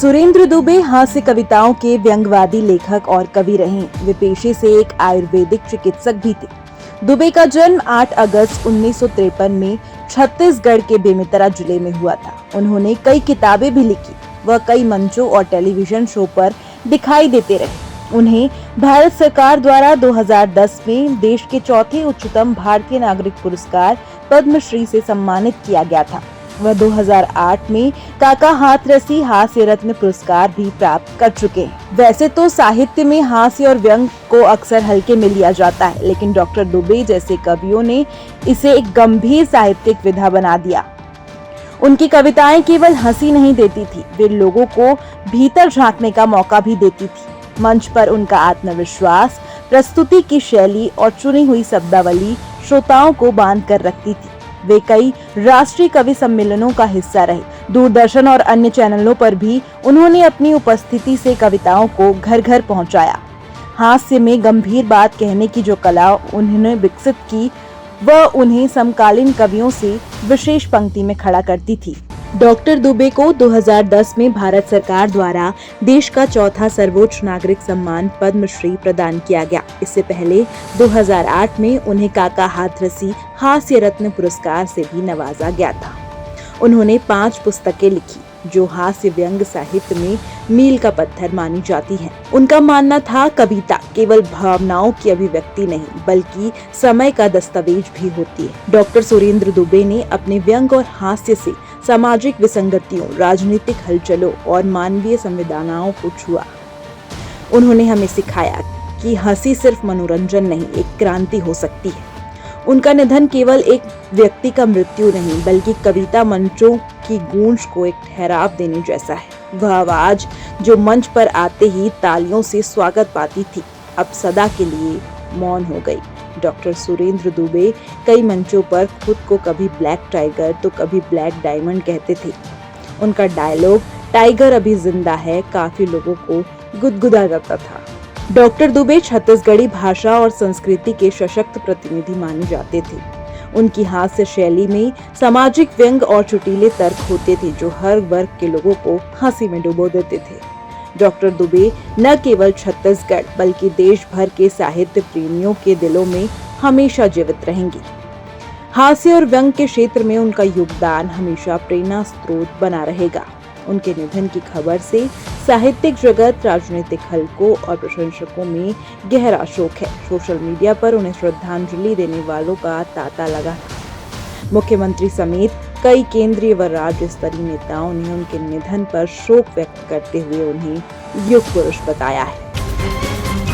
सुरेंद्र दुबे हास्य कविताओं के व्यंग्यवादी लेखक और कवि रहे। वे पेशे से एक आयुर्वेदिक चिकित्सक भी थे। दुबे का जन्म 8 अगस्त 1953 में छत्तीसगढ़ के बेमेतरा जिले में हुआ था। उन्होंने कई किताबें भी लिखी। वह कई मंचों और टेलीविजन शो पर दिखाई देते रहे। उन्हें भारत सरकार द्वारा 2010 में देश के चौथे उच्चतम भारतीय नागरिक पुरस्कार पद्मश्री से सम्मानित किया गया था। वह 2008 में काका हाथरसी हास्य रत्न पुरस्कार भी प्राप्त कर चुके हैं। वैसे तो साहित्य में हास्य और व्यंग को अक्सर हल्के में लिया जाता है, लेकिन डॉक्टर दुबे जैसे कवियों ने इसे एक गंभीर साहित्यिक विधा बना दिया। उनकी कविताएं केवल हंसी नहीं देती थी, वे लोगों को भीतर झांकने का मौका भी देती थी। मंच पर उनका आत्मविश्वास, प्रस्तुति की शैली और चुनी हुई शब्दावली श्रोताओं को बांध कर रखती थी। वे कई राष्ट्रीय कवि सम्मेलनों का हिस्सा रहे। दूरदर्शन और अन्य चैनलों पर भी उन्होंने अपनी उपस्थिति से कविताओं को घर घर पहुंचाया। हास्य में गंभीर बात कहने की जो कला उन्होंने विकसित की, वह उन्हें समकालीन कवियों से विशेष पंक्ति में खड़ा करती थी। डॉक्टर दुबे को 2010 में भारत सरकार द्वारा देश का चौथा सर्वोच्च नागरिक सम्मान पद्मश्री प्रदान किया गया। इससे पहले 2008 में उन्हें काका हाथरसी हास्य रत्न पुरस्कार से भी नवाजा गया था। उन्होंने 5 पुस्तकें लिखी जो हास्य व्यंग साहित्य में मील का पत्थर मानी जाती हैं। उनका मानना था कविता केवल भावनाओं की अभिव्यक्ति नहीं, बल्कि समय का दस्तावेज भी होती है। डॉक्टर सुरेंद्र दुबे ने अपने व्यंग और हास्य से सामाजिक विसंगतियों, राजनीतिक हलचलों और मानवीय संवेदनाओं को छुआ। उन्होंने हमें सिखाया कि हंसी सिर्फ मनोरंजन नहीं, एक क्रांति हो सकती है। उनका निधन केवल एक व्यक्ति का मृत्यु नहीं, बल्कि कविता मंचों की गूंज को एक ठहराव देने जैसा है। वह आवाज जो मंच पर आते ही तालियों से स्वागत पाती थी, अब सदा के लिए मौन हो गई। डॉक्टर सुरेंद्र दुबे कई मंचों पर खुद को कभी ब्लैक टाइगर तो कभी ब्लैक डायमंड कहते थे। उनका डायलॉग टाइगर अभी जिंदा है काफी लोगों को गुदगुदा जाता था। डॉक्टर दुबे छत्तीसगढ़ी भाषा और संस्कृति के सशक्त प्रतिनिधि माने जाते थे। उनकी हास्य शैली में सामाजिक व्यंग और चुटीले तर्क होते थे जो हर वर्ग के लोगों को हंसी में डुबो देते थे। डॉक्टर दुबे न केवल छत्तीसगढ़ बल्कि देश भर के साहित्य प्रेमियों के दिलों में हमेशा जीवित रहेंगे। हास्य और व्यंग के क्षेत्र में उनका योगदान हमेशा प्रेरणा स्रोत बना रहेगा। उनके निधन की खबर से साहित्यिक जगत, राजनीतिक हलकों और प्रशंसकों में गहरा शोक है। सोशल मीडिया पर उन्हें श्रद्धांजलि देने वालों का तांता लगा। मुख्यमंत्री समेत कई केंद्रीय व राज्य स्तरीय नेताओं ने उनके निधन पर शोक व्यक्त करते हुए उन्हें युग पुरुष बताया है।